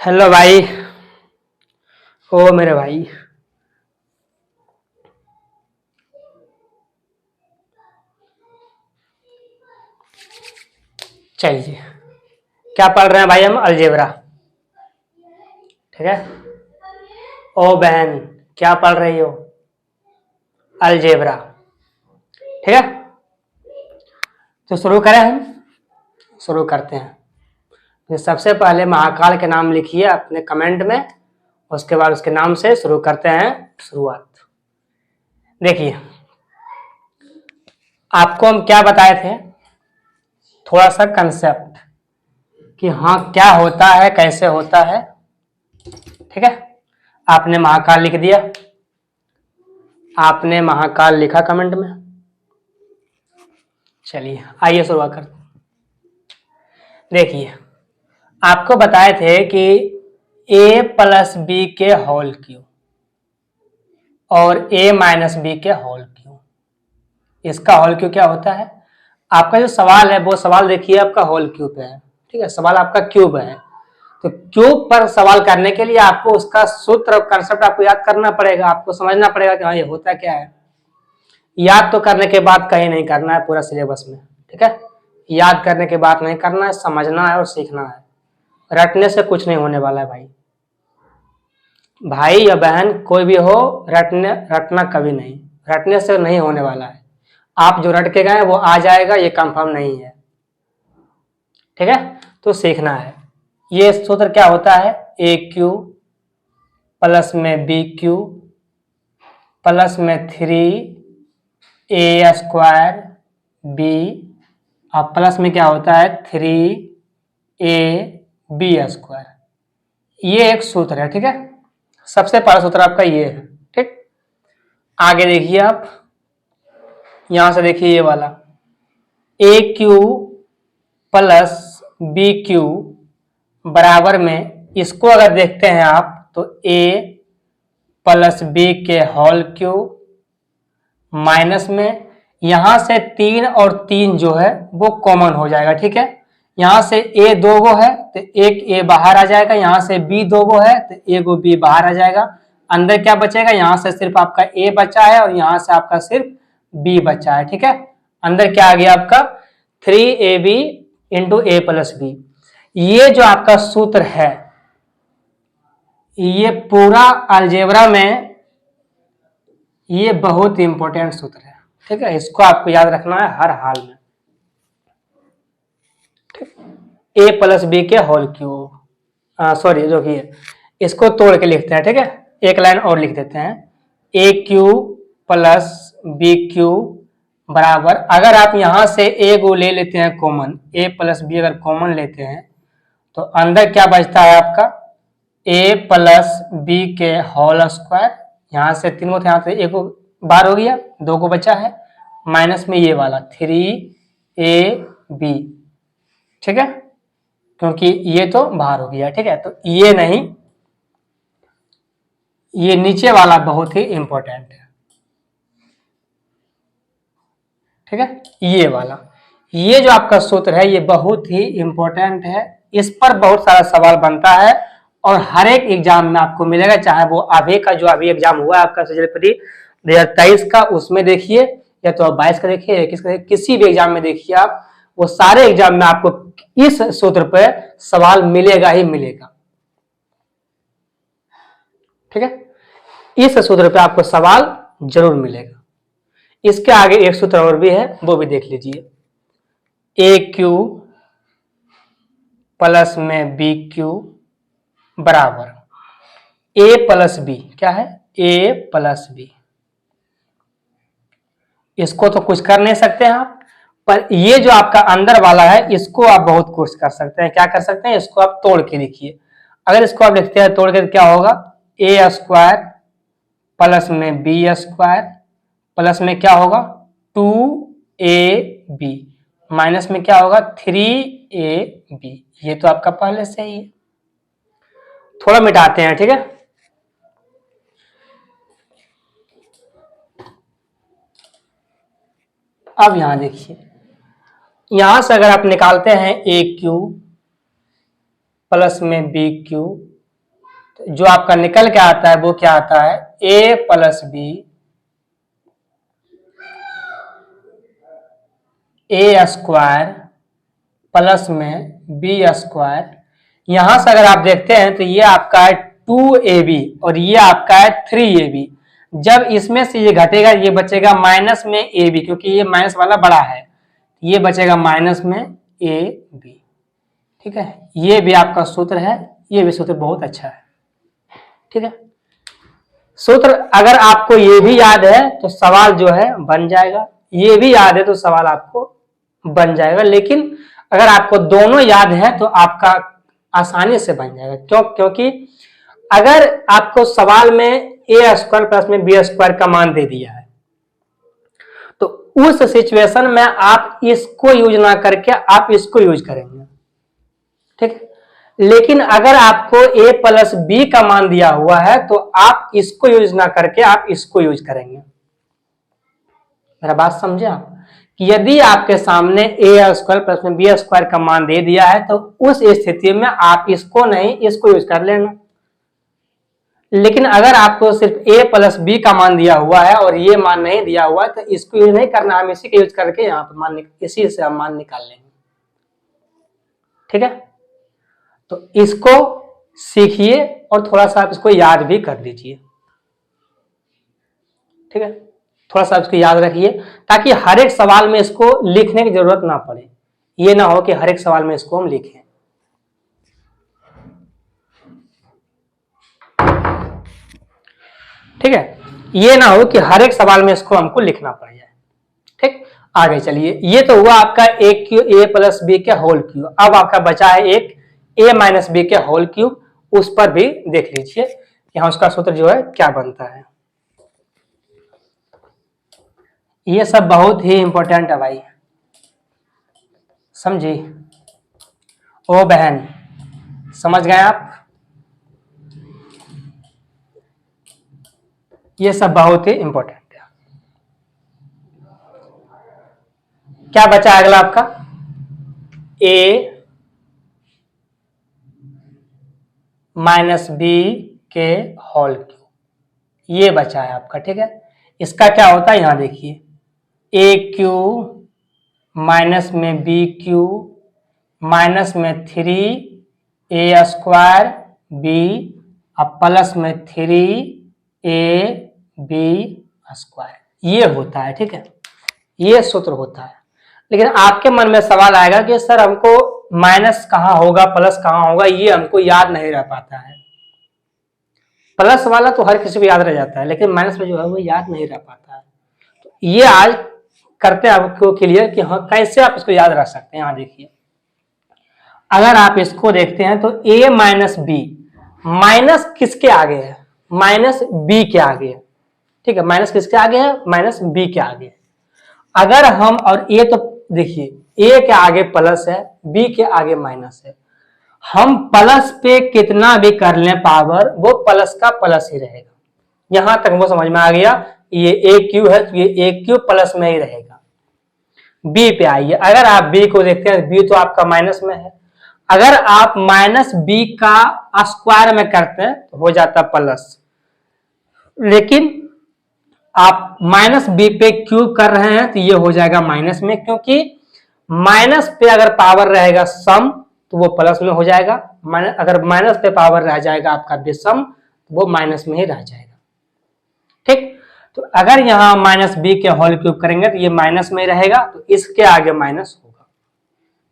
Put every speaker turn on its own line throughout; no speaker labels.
Hello भाई। ओ मेरे भाई। चलिए, क्या पढ़ रहे हैं भाई? हम अलजेब्रा। ठीक है। ओ बहन, क्या पढ़ रही हो? अलजेब्रा। ठीक है। तो शुरू करें हम। शुरू करते हैं। तो सबसे पहले महाकाल के नाम लिखिए अपने कमेंट में। उसके बाद उसके नाम से शुरू करते हैं शुरुआत। देखिए, आपको हम क्या बताए थे, थोड़ा सा कंसेप्ट कि हाँ क्या होता है, कैसे होता है। ठीक है। आपने महाकाल लिख दिया, आपने महाकाल लिखा कमेंट में। चलिए आइए शुरुआत करते हैं। देखिए, आपको बताए थे कि a प्लस बी के होल क्यूब और a माइनस बी के होल क्यूब, इसका होल क्यूब क्या होता है। आपका जो सवाल है वो सवाल देखिए आपका होल क्यूब है। ठीक है, सवाल आपका क्यूब है। तो क्यूब पर सवाल करने के लिए आपको उसका सूत्र और कंसेप्ट आपको याद करना पड़ेगा, आपको समझना पड़ेगा कि हाँ ये होता क्या है। याद तो करने के बाद कहीं नहीं करना है पूरा सिलेबस में। ठीक है, याद करने के बाद नहीं करना है, समझना है और सीखना है। रटने से कुछ नहीं होने वाला है भाई। भाई या बहन कोई भी हो, रटना कभी नहीं, रटने से नहीं होने वाला है। आप जो रट के गए वो आ जाएगा, ये कंफर्म नहीं है। ठीक है, तो सीखना है। ये सूत्र क्या होता है, ए क्यू प्लस में बी क्यू प्लस में 3a² बी और प्लस में क्या होता है 3ab²। ये एक सूत्र है। ठीक है, सबसे पहला सूत्र आपका ये है। ठीक, आगे देखिए आप, यहां से देखिए ये वाला ए क्यू प्लस बी क्यू बराबर में, इसको अगर देखते हैं आप तो ए प्लस बी के होल क्यूब माइनस में, यहां से 3 और 3 जो है वो कॉमन हो जाएगा। ठीक है, यहां से ए दो गो है तो एक ए बाहर आ जाएगा, यहां से बी दो गो है तो एक गो बी बाहर आ जाएगा। अंदर क्या बचेगा, यहां से सिर्फ आपका ए बचा है और यहां से आपका सिर्फ बी बचा है। ठीक है, अंदर क्या आ गया आपका 3ab इंटू ए प्लस बी। ये जो आपका सूत्र है, ये पूरा अलजेब्रा में ये बहुत ही इंपॉर्टेंट सूत्र है। ठीक है, इसको आपको याद रखना है हर हाल में। ए प्लस बी के होल क्यूब, सॉरी जो कि इसको तोड़ के लिखते हैं। ठीक है, एक लाइन और लिख देते हैं, ए क्यूब प्लस बी क्यूब बराबर, अगर आप यहां से ए को ले लेते हैं कॉमन, ए प्लस बी अगर कॉमन लेते हैं तो अंदर क्या बचता है आपका ए प्लस बी के होल स्क्वायर, यहां से 3 को, यहां से एक बार हो गया, 2 को बचा है, माइनस में ये वाला 3ab। ठीक है, क्योंकि ये तो बाहर हो गया। ठीक है, तो ये नहीं, ये नीचे वाला बहुत ही इंपॉर्टेंट है। ठीक है, ये वाला, ये जो आपका सूत्र है ये बहुत ही इंपॉर्टेंट है। इस पर बहुत सारा सवाल बनता है और हर एक एग्जाम में आपको मिलेगा, चाहे वो अभी का जो अभी एग्जाम हुआ है आपका सचित्र 2023 का, उसमें देखिए, या तो 22 का देखिए, 21 का देखिए, किसी भी एग्जाम में देखिए आप, वो सारे एग्जाम में आपको इस सूत्र पे सवाल मिलेगा ही मिलेगा। ठीक है, इस सूत्र पे आपको सवाल जरूर मिलेगा। इसके आगे एक सूत्र और भी है, वो भी देख लीजिए, ए क्यू प्लस में बी क्यू बराबर ए प्लस बी, क्या है ए प्लस बी। इसको तो कुछ कर नहीं सकते हैं आप, पर ये जो आपका अंदर वाला है इसको आप बहुत कुछ कर सकते हैं। क्या कर सकते हैं, इसको आप तोड़ के लिखिए। अगर इसको आप लिखते हैं तोड़ के तो क्या होगा, a² प्लस में b² प्लस में क्या होगा 2ab माइनस में क्या होगा 3ab। ये तो आपका पहले से ही है, थोड़ा मिटाते हैं। ठीक है, अब यहां देखिए, यहां से अगर आप निकालते हैं ए क्यू प्लस में बी क्यू जो आपका निकल के आता है वो क्या आता है, ए प्लस बी ए स्क्वायर प्लस में बी स्क्वायर। यहां से अगर आप देखते हैं तो ये आपका है 2ab और ये आपका है 3ab। जब इसमें से ये घटेगा ये बचेगा माइनस में ab, क्योंकि ये माइनस वाला बड़ा है, ये बचेगा माइनस में ab। ठीक है, ये भी आपका सूत्र है, ये भी सूत्र बहुत अच्छा है। ठीक है, सूत्र अगर आपको ये भी याद है तो सवाल जो है बन जाएगा, ये भी याद है तो सवाल आपको बन जाएगा। लेकिन अगर आपको दोनों याद है तो आपका आसानी से बन जाएगा। क्योंकि अगर आपको सवाल में ए स्क्वायर प्लस में बी स्क्वायर का मान दे दिया है तो उस सिचुएशन में आप इसको यूज ना करके आप इसको यूज करेंगे। ठीक है, लेकिन अगर आपको a प्लस बी का मान दिया हुआ है तो आप इसको यूज ना करके आप इसको यूज करेंगे। मेरा बात समझे आप, कि यदि आपके सामने ए स्क्वायर प्लस में बी स्क्वायर का मान दे दिया है तो उस स्थिति में आप इसको नहीं इसको यूज कर लेना। लेकिन अगर आपको सिर्फ a प्लस बी का मान दिया हुआ है और ये मान नहीं दिया हुआ है तो इसको यूज नहीं करना, हम इसी का यूज करके यहाँ पे मान इसी से हम मान निकाल लेंगे। ठीक है, तो इसको सीखिए और थोड़ा सा आप इसको याद भी कर लीजिए। ठीक है, थोड़ा सा इसको याद रखिए ताकि हर एक सवाल में इसको लिखने की जरूरत ना पड़े। ये ना हो कि हर एक सवाल में इसको हम लिखें। ठीक है, ये ना हो कि हर एक सवाल में इसको हमको लिखना पड़ जाए। ठीक, आगे चलिए। ये तो हुआ आपका ए प्लस बी के होल क्यूब। अब आपका बचा है एक ए माइनस बी के होल क्यूब, उस पर भी देख लीजिए यहां उसका सूत्र जो है क्या बनता है। ये सब बहुत ही इंपॉर्टेंट है भाई, समझी? ओ बहन, समझ गए आप? ये सब बहुत ही इंपॉर्टेंट है। क्या बचा अगला आपका, ए माइनस बी के होल क्यूब, ये बचा है आपका। ठीक है, इसका क्या होता है यहां देखिए, ए क्यू माइनस में बी क्यू माइनस में 3a स्क्वायर बी अब प्लस में 3ab स्क्वायर, ये होता है। ठीक है, ये सूत्र होता है। लेकिन आपके मन में सवाल आएगा कि सर हमको माइनस कहाँ होगा प्लस कहाँ होगा, ये हमको याद नहीं रह पाता है। प्लस वाला तो हर किसी को याद रह जाता है, लेकिन माइनस में जो है वो याद नहीं रह पाता है। तो ये आज करते हैं आपको क्लियर कि हाँ कैसे आप इसको याद रख सकते हैं। यहाँ देखिए, अगर आप इसको देखते हैं तो a माइनस बी, माइनस किसके आगे है, माइनस बी के आगे है। ठीक है, माइनस किसके आगे है, माइनस बी के आगे है। अगर हम, और a तो देखिए a के आगे प्लस है, b के आगे माइनस है, हम प्लस पे कितना भी कर लें पावर वो प्लस का प्लस ही रहेगा। यहां तक वो समझ में आ गया, ये ए क्यू है तो ये ए क्यू प्लस में ही रहेगा। बी पे आइए, अगर आप बी को देखते हैं बी तो आपका माइनस में है, अगर आप माइनस बी का स्क्वायर में करते हैं तो हो जाता प्लस, लेकिन आप माइनस बी पे क्यूब कर रहे हैं तो ये हो जाएगा माइनस में, क्योंकि माइनस पे अगर पावर रहेगा सम तो वो प्लस में हो जाएगा, अगर माइनस पे पावर रह जाएगा आपका विषम तो वो माइनस में ही रह जाएगा। ठीक, तो अगर यहाँ माइनस बी के होल क्यूब करेंगे तो ये माइनस में रहेगा, तो इसके आगे माइनस होगा।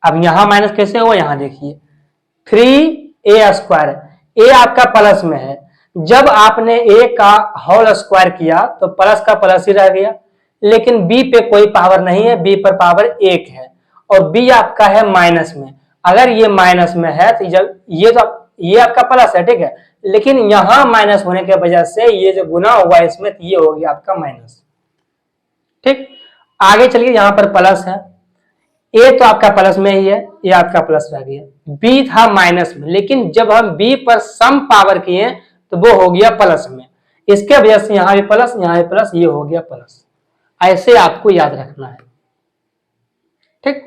अब यहाँ माइनस कैसे होगा, यहाँ देखिए 3a स्क्वायर, a आपका प्लस में है, जब आपने a का होल स्क्वायर किया तो प्लस का प्लस ही रह गया, लेकिन b पे कोई पावर नहीं है, b पर पावर 1 है और b आपका है माइनस में। अगर ये माइनस में है तो जब ये आपका प्लस है, ठीक है, लेकिन यहां माइनस होने की वजह से ये जो गुना हुआ इसमें तो ये हो गया आपका माइनस। ठीक, आगे चलिए, यहां पर प्लस है, ए तो आपका प्लस में ही है, ये आपका प्लस रह गया, बी था माइनस में, लेकिन जब हम बी पर सम पावर किए तो वो हो गया प्लस में, इसके वजह से यहां भी प्लस यहां भी प्लस, ये हो गया प्लस। ऐसे आपको याद रखना है। ठीक,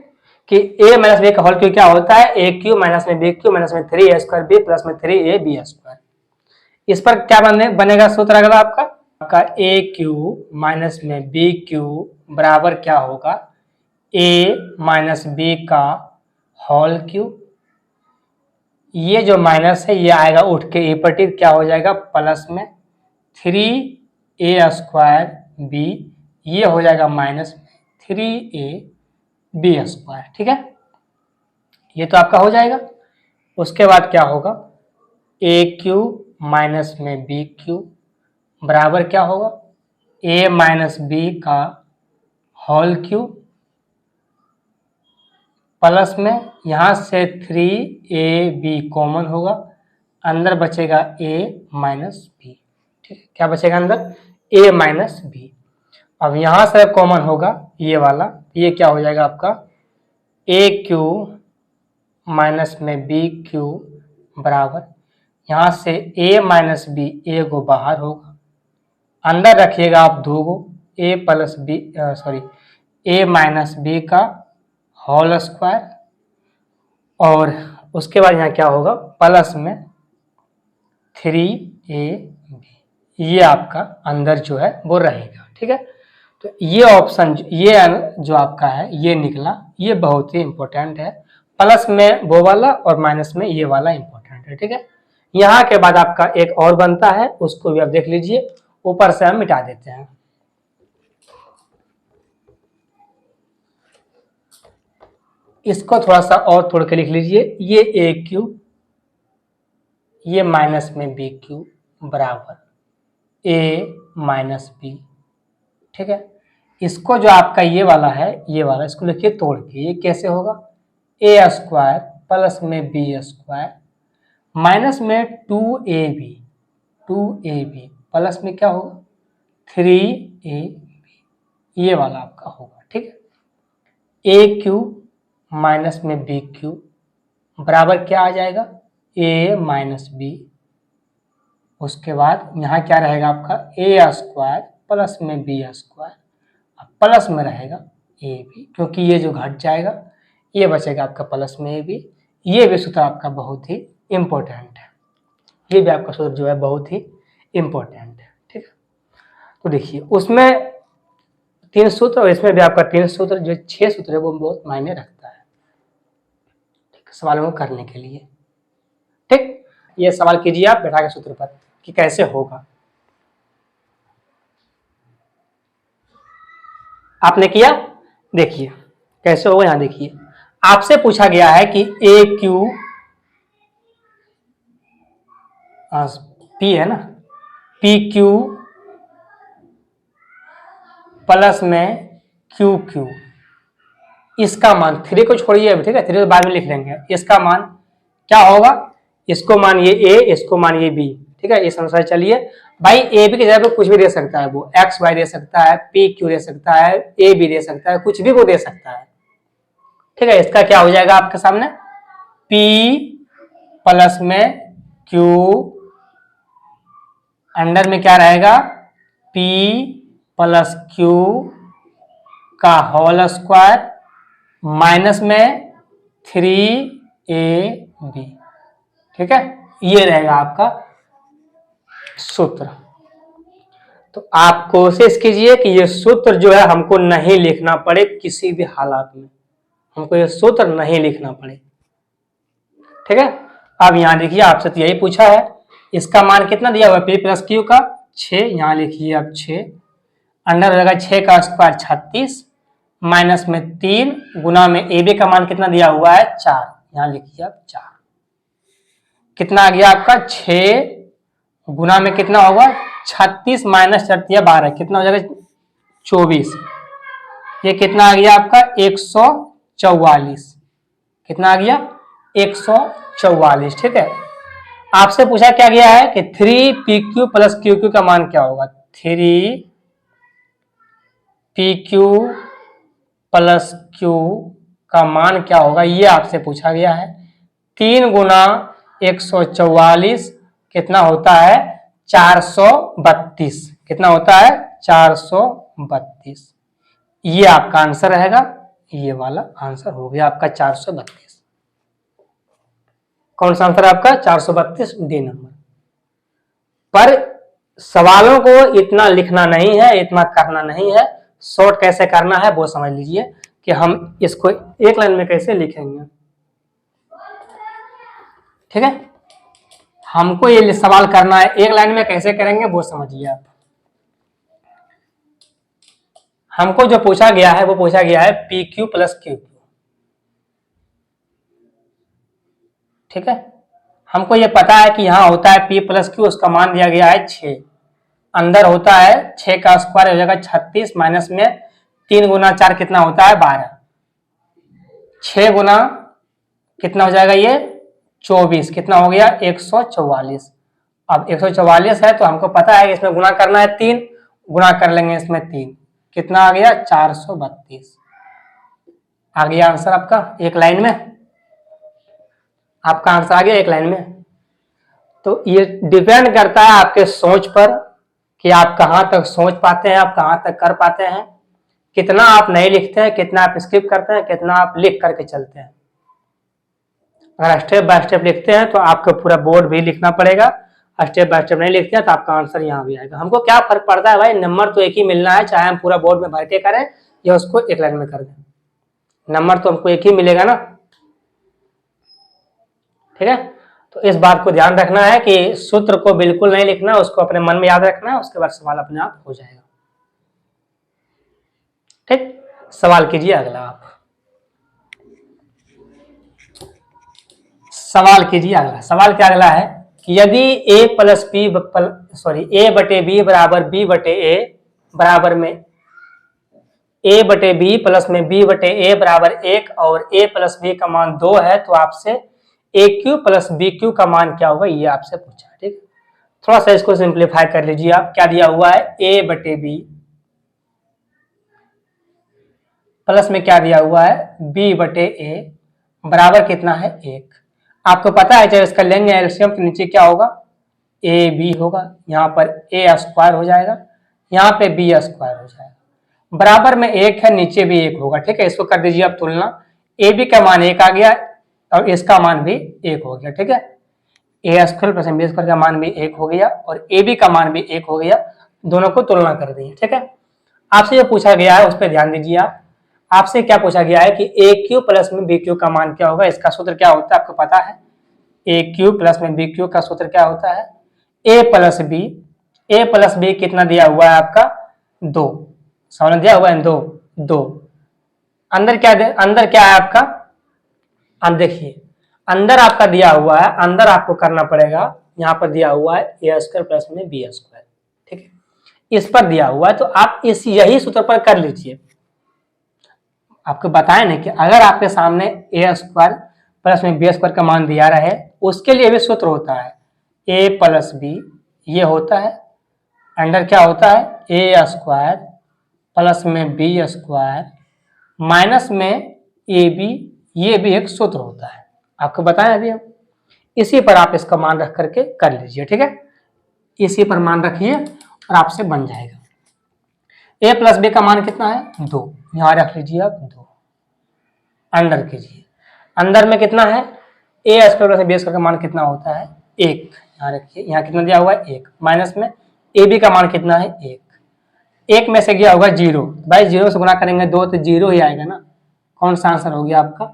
कि a माइनस बी का होल क्यूब क्या होता है, ए क्यू माइनस में बी क्यू माइनस में 3a स्क्वायर बी प्लस में 3ab स्क्वायर। इस पर क्या बनेगा सूत्र अगला आपका ए क्यू माइनस में बी क्यू बराबर क्या होगा, ए माइनस बी का होल क्यू। ये जो माइनस है ये आएगा उठ के ए पर, क्या हो जाएगा प्लस में 3a² बी, ये हो जाएगा माइनस 3ab²। ठीक है, ये तो आपका हो जाएगा। उसके बाद क्या होगा, ए क्यू माइनस में बी क्यू बराबर क्या होगा, ए माइनस बी का होल क्यू प्लस में यहां से 3ab कॉमन होगा, अंदर बचेगा a माइनस बी। ठीक है, क्या बचेगा अंदर, a माइनस बी। अब यहां से कॉमन होगा ये वाला, ये क्या हो जाएगा आपका ए क्यू माइनस में बी क्यू बराबर, यहां से a माइनस बी, ए को बाहर होगा, अंदर रखिएगा आप 2 को, a plus b sorry a minus b का होल स्क्वायर, और उसके बाद यहाँ क्या होगा प्लस में 3ab, ये आपका अंदर जो है वो रहेगा। ठीक है, तो ये ऑप्शन, ये जो आपका है ये निकला, ये बहुत ही इंपॉर्टेंट है। प्लस में वो वाला और माइनस में ये वाला इंपॉर्टेंट है। ठीक है, यहाँ के बाद आपका एक और बनता है, उसको भी आप देख लीजिए, ऊपर से हम मिटा देते हैं। इसको थोड़ा सा और तोड़ के लिख लीजिए, ये ए क्यू, ये माइनस में बी क्यू बराबर ए माइनस बी। ठीक है, इसको जो आपका ये वाला है, ये वाला इसको लिखिए तोड़ के, ये कैसे होगा, a² प्लस में b² माइनस में 2ab प्लस में क्या होगा 3ab, ये वाला आपका होगा। ठीक है, ए क्यू माइनस में बी क्यू बराबर क्या आ जाएगा, a माइनस बी। उसके बाद यहाँ क्या रहेगा आपका a² प्लस में b², प्लस में रहेगा ए बी, क्योंकि ये जो घट जाएगा ये बचेगा आपका प्लस में ए बी। ये भी सूत्र आपका बहुत ही इंपॉर्टेंट है, ये भी आपका सूत्र जो है बहुत ही इंपॉर्टेंट है। ठीक है, तो देखिए उसमें 3 सूत्र और इसमें भी आपका 3 सूत्र, जो 6 सूत्र है वो बहुत मायने रखता है। ठीक है, सवालों को करने के लिए। ठीक, ये सवाल कीजिए आप बैठा के सूत्र पर कि कैसे होगा। आपने किया, देखिए कैसे होगा। यहां देखिए आपसे पूछा गया है कि ए क्यू पी है ना, पी क्यू प्लस में क्यू क्यू, इसका मान 3 को छोड़िए अभी। ठीक है, 3 तो बाद में लिख लेंगे। इसका मान क्या होगा, इसको मानिए ए, इसको मानिए बी। ठीक है, इस अनुसार चलिए भाई। ए बी की जगह पे कुछ भी दे सकता है, वो एक्स वाई दे सकता है, पी क्यू दे सकता है, ए बी दे सकता है, कुछ भी वो दे सकता है। ठीक है, इसका क्या हो जाएगा आपके सामने, पी प्लस में क्यू, अंडर में क्या रहेगा पी प्लस क्यू का होल स्क्वायर माइनस में 3ab। ठीक है, ये रहेगा आपका सूत्र। तो आप कोशिश कीजिए कि ये सूत्र जो है हमको नहीं लिखना पड़े, किसी भी हालात में हमको ये सूत्र नहीं लिखना पड़े। ठीक है, अब यहां देखिए आपसे तो यही पूछा है, इसका मान कितना दिया हुआ है पी प्लस क्यू का 6, यहां लिखिए आप 6, अंडर हो जाएगा 6 का स्क्वायर 36 माइनस में 3 गुना में ए बी का मान कितना दिया हुआ है 4, यहां लिखिए आप 4। कितना आ गया आपका 6 गुना में कितना होगा 36 माइनस 12, कितना हो जाएगा 24। ये कितना आ गया आपका 144, कितना आ गया 144। ठीक है, आपसे पूछा क्या गया है कि 3pq प्लस qq का मान क्या होगा, 3pq प्लस q का मान क्या होगा, ये आपसे पूछा गया है। 3 गुना 144 कितना होता है 432, कितना होता है 432। ये आपका आंसर रहेगा, ये वाला आंसर हो गया आपका 432। कौन सा आंसर आपका 432, डी नंबर। पर सवालों को इतना लिखना नहीं है, इतना करना नहीं है। शॉर्ट कैसे करना है वो समझ लीजिए कि हम इसको एक लाइन में कैसे लिखेंगे। ठीक है, हमको ये सवाल करना है, एक लाइन में कैसे करेंगे वो समझिए आप। हमको जो पूछा गया है वो पूछा गया है P Q plus Q Q. ठीक है, हमको ये पता है कि यहाँ होता है पी प्लस क्यू, उसका मान दिया गया है 6। अंदर होता है 6 का स्क्वायर हो जाएगा 36, माइनस में 3 गुना 4 कितना होता है 12। 6 गुना कितना हो जाएगा ये 24, कितना हो गया 144। अब 144 है तो हमको पता है इसमें गुना करना है 3, गुना कर लेंगे इसमें 3, कितना आ गया 432। आ गया आंसर आपका एक लाइन में, आपका आंसर आ गया एक लाइन में। तो ये डिपेंड करता है आपके सोच पर कि आप कहाँ तक सोच पाते हैं, आप कहाँ तक कर पाते हैं, कितना आप नहीं लिखते हैं, कितना आप स्किप करते हैं, कितना आप लिख करके चलते हैं। अगर स्टेप बाय स्टेप लिखते हैं तो आपको पूरा बोर्ड भी लिखना पड़ेगा, स्टेप बाय स्टेप नहीं लिखते हैं तो आपका आंसर यहाँ भी आएगा। हमको क्या फर्क पड़ता है भाई, नंबर तो एक ही मिलना है, चाहे हम पूरा बोर्ड में भर के करें या उसको एक लाइन में कर दें, नंबर तो हमको एक ही मिलेगा ना। ठीक है, तो इस बात को ध्यान रखना है कि सूत्र को बिल्कुल नहीं लिखना, उसको अपने मन में याद रखना है, उसके बाद सवाल अपने आप हो जाएगा। ठीक, सवाल कीजिए अगला आप, सवाल कीजिए अगला। सवाल क्या अगला है कि यदि a प्लस बी ए बटे बी बराबर बी बटे ए बराबर में a बटे बी प्लस में b बटे ए बराबर 1 और a प्लस बी का मान 2 है तो आपसे ए क्यू प्लस बी क्यू का मान क्या होगा ये आपसे पूछा है। ठीक, थोड़ा सा इसको सिंप्लीफाई कर लीजिए आप। क्या दिया हुआ है a बटे बी प्लस में क्या दिया हुआ है b बटे ए बराबर कितना है 1। आपको पता है जब इसका लेंगे एलसीएम तो नीचे क्या होगा ए बी होगा, यहाँ पर ए स्क्वायर हो जाएगा, यहाँ पे बी स्क्वायर हो जाएगा, बराबर में 1 है, नीचे भी 1 होगा। ठीक है, इसको कर दीजिए आप तुलना, ए बी का मान 1 आ गया और इसका मान भी 1 हो गया। ठीक है, ए स्क्वायर प्लस बी स्क्वायर का मान भी 1 हो गया और ए बी का मान भी 1 हो गया, दोनों को तुलना कर दी। ठीक है, आपसे जो पूछा गया है उस पर ध्यान दीजिए आप। आपसे क्या पूछा गया है कि ए क्यू प्लस में बी क्यू का मान क्या होगा, इसका सूत्र क्या होता है आपको पता है। ए क्यू प्लस में बी क्यू का सूत्र क्या होता है ए प्लस बी। ए प्लस बी कितना दिया हुआ है आपका 2, सवाल दिया हुआ है 2। अंदर क्या है आपका, अब देखिए अंदर आपका दिया हुआ है, अंदर आपको करना पड़ेगा, यहाँ पर दिया हुआ है ए स्क्वायर प्लस में बी स्क्वायर। ठीक है, इस पर दिया हुआ है तो आप यही सूत्र पर कर लीजिए। आपको बताया ना कि अगर आपके सामने ए स्क्वायर प्लस में बी स्क्वायर का मान दिया रहे, उसके लिए भी सूत्र होता है ए प्लस बी, ये होता है अंडर क्या होता है ए स्क्वायर प्लस में बी स्क्वायर माइनस में ए बी, ये भी एक सूत्र होता है, आपको बताया अभी हम। इसी पर आप इसका मान रख करके कर लीजिए। ठीक है, इसी पर मान रखिए और आपसे बन जाएगा। ए प्लस बी का मान कितना है 2, यहां रख लीजिए आप 2, अंडर कीजिए, अंदर में कितना है ए स्क्वायर प्लस बी स्क्वायर का मान कितना होता है 1, यहाँ रखिए, यहाँ कितना दिया हुआ है 1, माइनस में ए बी का मान कितना है 1 में से गया होगा 0, भाई 0 से गुना करेंगे 2 तो 0 ही आएगा ना। कौन सा आंसर हो गया आपका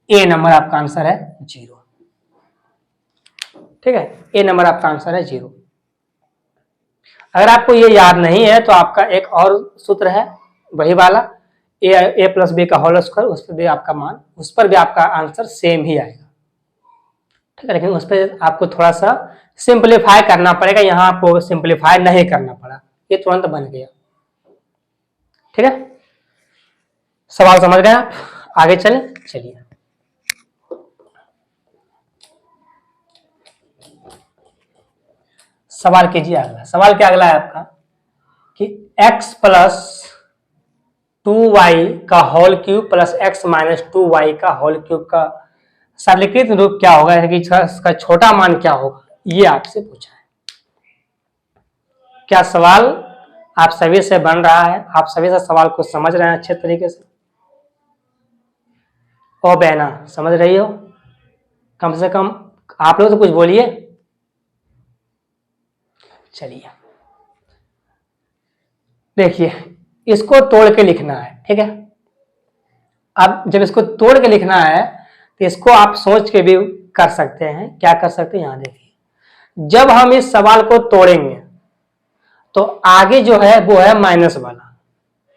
ए नंबर, आपका आंसर है 0। ठीक है, ए नंबर आपका आंसर है 0। अगर आपको ये याद नहीं है तो आपका एक और सूत्र है वही वाला ए प्लस बी का होल स्क्वायर, उस पर भी आपका मान, उस पर भी आपका आंसर सेम ही आएगा। ठीक है, लेकिन उस पर आपको थोड़ा सा सिंप्लीफाई करना पड़ेगा, यहाँ आपको सिंप्लीफाई नहीं करना पड़ा, ये तुरंत बन गया। ठीक है, सवाल समझ गए आप, आगे चलिए। सवाल कीजिए अगला। सवाल क्या अगला है आपका कि x प्लस 2y का whole cube plus x minus 2y का होल क्यूब का सरलीकृत रूप क्या होगा, कि इसका छोटा मान क्या होगा, ये आपसे पूछा है। क्या सवाल आप सभी से बन रहा है, आप सभी से सवाल को समझ रहे हैं अच्छे तरीके से? ओ बहना समझ रही हो, कम से कम आप लोग तो कुछ बोलिए। चलिए देखिए, इसको तोड़ के लिखना है, ठीक है। अब जब इसको तोड़ के लिखना है तो इसको आप सोच के भी कर सकते हैं। क्या कर सकते हैं, यहां देखिए, जब हम इस सवाल को तोड़ेंगे तो आगे जो है वो है माइनस वाला,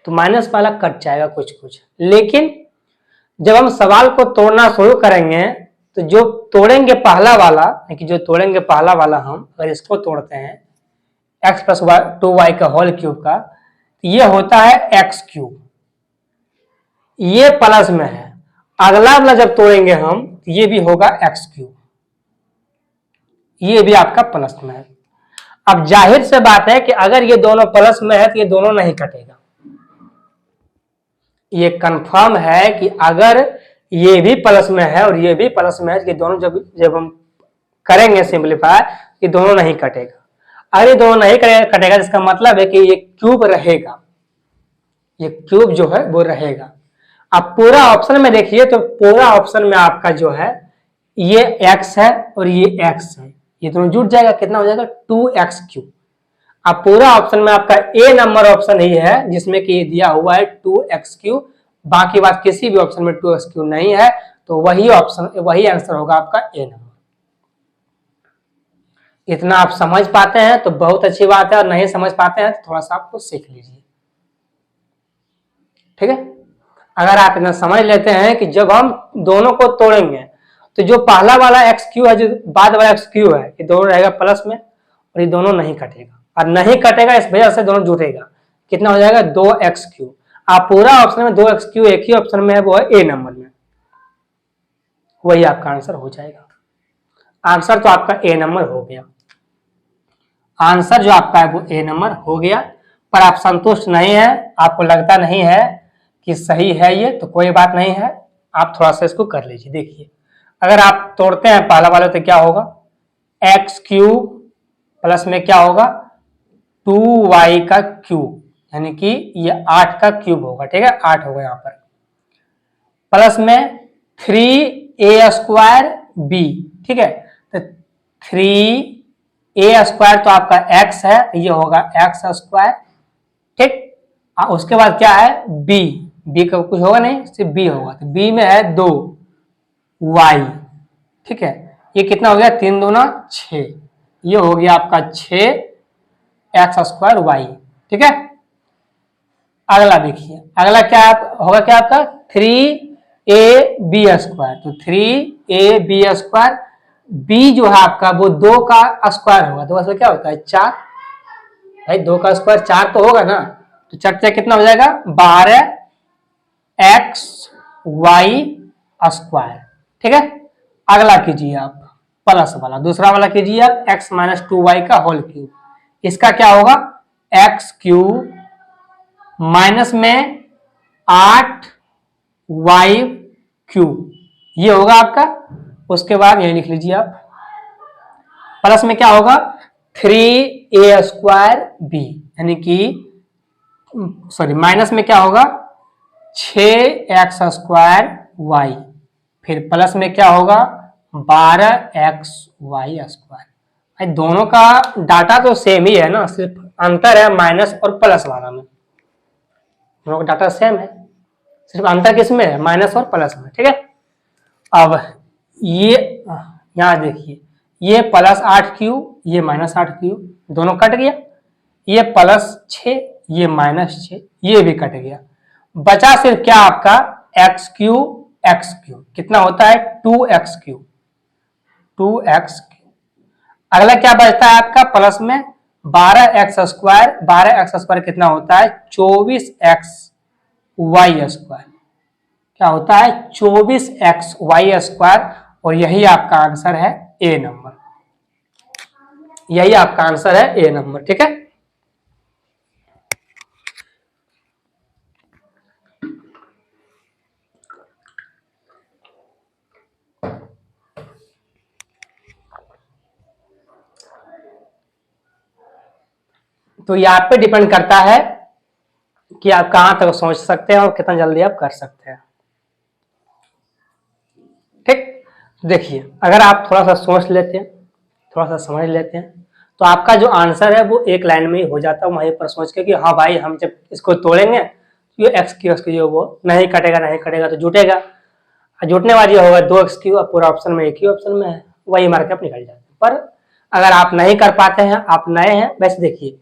तो माइनस वाला कट जाएगा कुछ कुछ। लेकिन जब हम सवाल को तोड़ना शुरू करेंगे तो जो तोड़ेंगे पहला वाला, जो तोड़ेंगे पहला वाला, हम अगर इसको तोड़ते हैं x प्लस 2y का होल क्यूब का, तो ये होता है एक्स क्यूब, ये प्लस में है। अगला वाला जब तोड़ेंगे हम तो ये भी होगा एक्स क्यूब, ये भी आपका प्लस में है। अब जाहिर से बात है कि अगर ये दोनों प्लस में है तो ये दोनों नहीं कटेगा। ये कंफर्म है कि अगर ये भी प्लस में है और ये भी प्लस में है, ये दोनों जब हम करेंगे सिंप्लीफाई, ये दोनों नहीं कटेगा। अगर ये दोनों नहीं कटेगा इसका मतलब है कि ये क्यूब रहेगा, ये क्यूब जो है वो रहेगा। अब पूरा ऑप्शन में देखिए तो पूरा ऑप्शन में आपका जो है ये x है और ये x है, ये दोनों जुट जाएगा, कितना हो जाएगा 2x क्यूब। अब पूरा ऑप्शन में आपका ए नंबर ऑप्शन ही है जिसमें कि ये दिया हुआ है 2x क्यूब, बाकी बात किसी भी ऑप्शन में 2x क्यूब नहीं है, तो वही ऑप्शन, वही आंसर होगा आपका ए नंबर। इतना आप समझ पाते हैं तो बहुत अच्छी बात है, और नहीं समझ पाते हैं तो थोड़ा सा आपको सीख लीजिए, ठीक है। अगर आप इतना समझ लेते हैं कि जब हम दोनों को तोड़ेंगे तो जो पहला वाला एक्स क्यू है, जो बाद वाला एक्स क्यू है, ये दोनों रहेगा प्लस में और ये दोनों नहीं कटेगा, और नहीं कटेगा इस वजह से दोनों जुटेगा, कितना हो जाएगा 2x क्यू। आप पूरा ऑप्शन में 2x क्यू एक ही ऑप्शन में है, वो है ए नंबर में, वही आपका आंसर हो जाएगा। आंसर तो आपका ए नंबर हो गया, आंसर जो आपका है वो ए नंबर हो गया। पर आप संतुष्ट नहीं है, आपको लगता नहीं है कि सही है ये, तो कोई बात नहीं है, आप थोड़ा सा इसको कर लीजिए। देखिए, अगर आप तोड़ते हैं पहला वाला तो क्या होगा, एक्स क्यूब प्लस में क्या होगा 2y का क्यूब, यानी कि ये 8 का क्यूब होगा, ठीक है, 8 होगा यहाँ पर, प्लस में 3a² b, ठीक है, तो 3a² तो आपका x है, ये होगा x², ठीक। उसके बाद क्या है b का कुछ होगा नहीं, सिर्फ b होगा, तो b में है 2y, ठीक है, ये कितना हो गया 3 दूना 6, ये हो गया आपका 6x²y, ठीक है। अगला देखिए, अगला क्या होगा, क्या आपका 3ab², तो 3ab², b जो है आपका वो 2 का स्क्वायर होगा, तो उसमें क्या होता है 4, भाई 2 का स्क्वायर 4 तो होगा ना, तो 4 कितना हो जाएगा 12xy², ठीक है। अगला कीजिए आप प्लस वाला, दूसरा वाला कीजिए आप x - 2y का होल क्यूब, इसका क्या होगा एक्स क्यूब माइनस में 8y क्यूब, ये होगा आपका। उसके बाद यही लिख लीजिए आप, प्लस में क्या होगा 3a² b, यानी कि सॉरी माइनस में क्या होगा 6x²y, फिर प्लस में क्या होगा 12xy²। दोनों का डाटा तो सेम ही है ना, सिर्फ अंतर है माइनस और प्लस वाला में, दोनों का डाटा सेम है, सिर्फ अंतर किसमें है माइनस और प्लस में, ठीक है। अब ये यहां देखिए, ये प्लस 8 क्यूब, ये माइनस 8 क्यूब, दोनों कट गया, ये प्लस 6, ये माइनस 6, ये भी कट गया, बचा सिर्फ क्या आपका x क्यूब, कितना होता है 2x क्यूब, 2x क्यूब। अगला क्या बचता है आपका प्लस में 12x², 12x² कितना होता है 24xy², क्या होता है 24xy², और यही आपका आंसर है ए नंबर, यही आपका आंसर है ए नंबर, ठीक है। तो ये आप पे डिपेंड करता है कि आप कहां तक सोच सकते हैं और कितना जल्दी आप कर सकते हैं, ठीक। देखिए, अगर आप थोड़ा सा सोच लेते हैं, थोड़ा सा समझ लेते हैं, तो आपका जो आंसर है वो एक लाइन में ही हो जाता है वहीं पर सोच के कि हाँ भाई हम जब इसको तोड़ेंगे तो ये एक्स क्यू वो नहीं कटेगा तो जुटेगा, जुटने वाली होगा 2x क्यू, अब पूरा ऑप्शन में एक ही ऑप्शन में है, वही मार के आप निकल जाते हैं। पर अगर आप नहीं कर पाते हैं, आप नए हैं, वैसे देखिए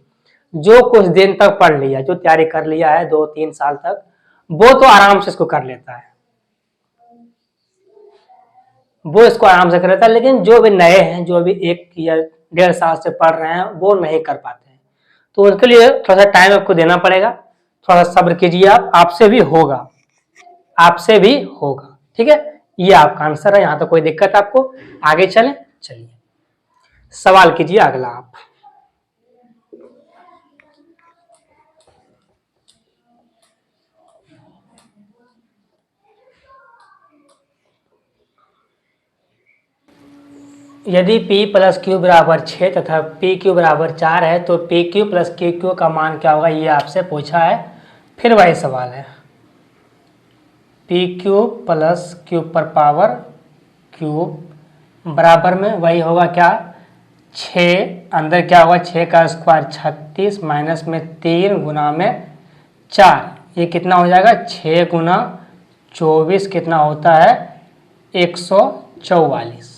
जो कुछ दिन तक पढ़ लिया, जो तैयारी कर लिया है 2-3 साल तक, वो तो आराम से इसको कर लेता है, वो इसको आराम से कर लेता है। लेकिन जो भी नए हैं, जो भी 1 या 1.5 साल से पढ़ रहे हैं, वो नहीं कर पाते हैं, तो उनके लिए थोड़ा सा टाइम आपको देना पड़ेगा, थोड़ा सा सब्र कीजिए। आप, आपसे भी होगा, आपसे भी होगा, ठीक है। ये आपका आंसर है, यहां तो कोई दिक्कत आपको। आगे चलें, चलिए सवाल कीजिए अगला आप। यदि p प्लस क्यू बराबर 6 तथा पी क्यू बराबर 4 है तो P Q plus Q Q का मान क्या होगा, ये आपसे पूछा है। फिर वही सवाल है, पी क्यूब प्लस क्यूब पर पावर क्यूब बराबर में वही होगा क्या, 6, अंदर क्या होगा 6 का स्क्वायर 36 माइनस में 3 गुना में 4, ये कितना हो जाएगा 6 गुना 24 कितना होता है 144।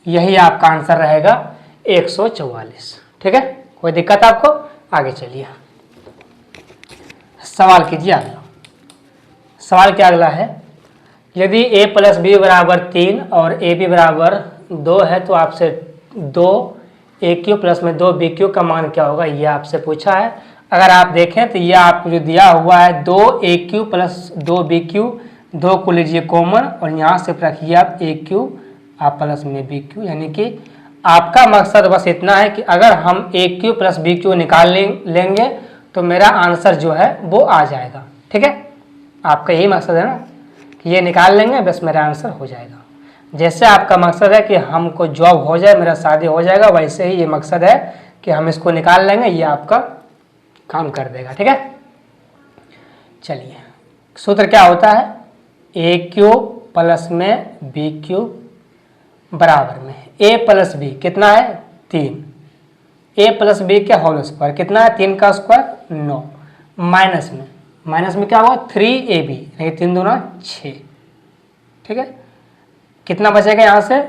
यही आपका आंसर रहेगा 144, ठीक है। कोई दिक्कत आपको, आगे चलिए सवाल कीजिए अगला। सवाल क्या अगला है, यदि a प्लस बी बराबर 3 और ए बी बराबर 2 है तो आपसे 2 ए क्यू प्लस में 2 बी क्यू का मान क्या होगा, ये आपसे पूछा है। अगर आप देखें तो ये आपको जो दिया हुआ है 2 ए क्यू प्लस 2 बी क्यू, 2 को लीजिए कॉमन और यहाँ से रखिए आप ए क्यू आप प्लस में बी क्यू, यानी कि आपका मकसद बस इतना है कि अगर हम ए क्यू प्लस बी क्यू निकाल लेंगे तो मेरा आंसर जो है वो आ जाएगा, ठीक है। आपका यही मकसद है ना कि ये निकाल लेंगे, बस मेरा आंसर हो जाएगा। जैसे आपका मकसद है कि हमको जॉब हो जाए, मेरा शादी हो जाएगा, वैसे ही ये मकसद है कि हम इसको निकाल लेंगे, ये आपका काम कर देगा, ठीक है। चलिए सूत्र क्या होता है, ए क्यूब प्लस में बी क्यूब बराबर में a प्लस बी कितना है 3, a प्लस बी के होल स्क्वायर कितना है 3 का स्क्वायर 9, माइनस में क्या होगा 3ab, नहीं 3 दूना 6, ठीक है। कितना बचेगा यहाँ से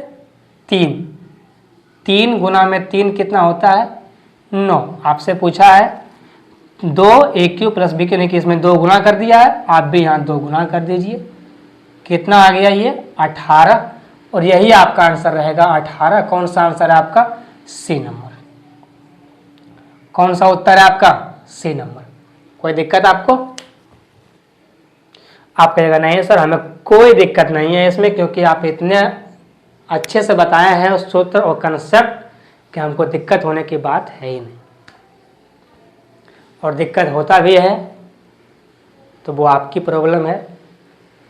3 गुना में 3 कितना होता है 9। आपसे पूछा है 2 ए क्यू प्लस बी क्यू, नहीं कि इसमें 2 गुना कर दिया है, आप भी यहाँ 2 गुना कर दीजिए, कितना आ गया ये 18, और यही आपका आंसर रहेगा 18। कौन सा आंसर है आपका, सी नंबर। कौन सा उत्तर है आपका, सी नंबर। कोई दिक्कत आपको, आप कहेगा नहीं सर हमें कोई दिक्कत नहीं है इसमें, क्योंकि आप इतने अच्छे से बताए हैं उस सूत्र और कंसेप्ट कि हमको दिक्कत होने की बात है ही नहीं। और दिक्कत होता भी है तो वो आपकी प्रॉब्लम है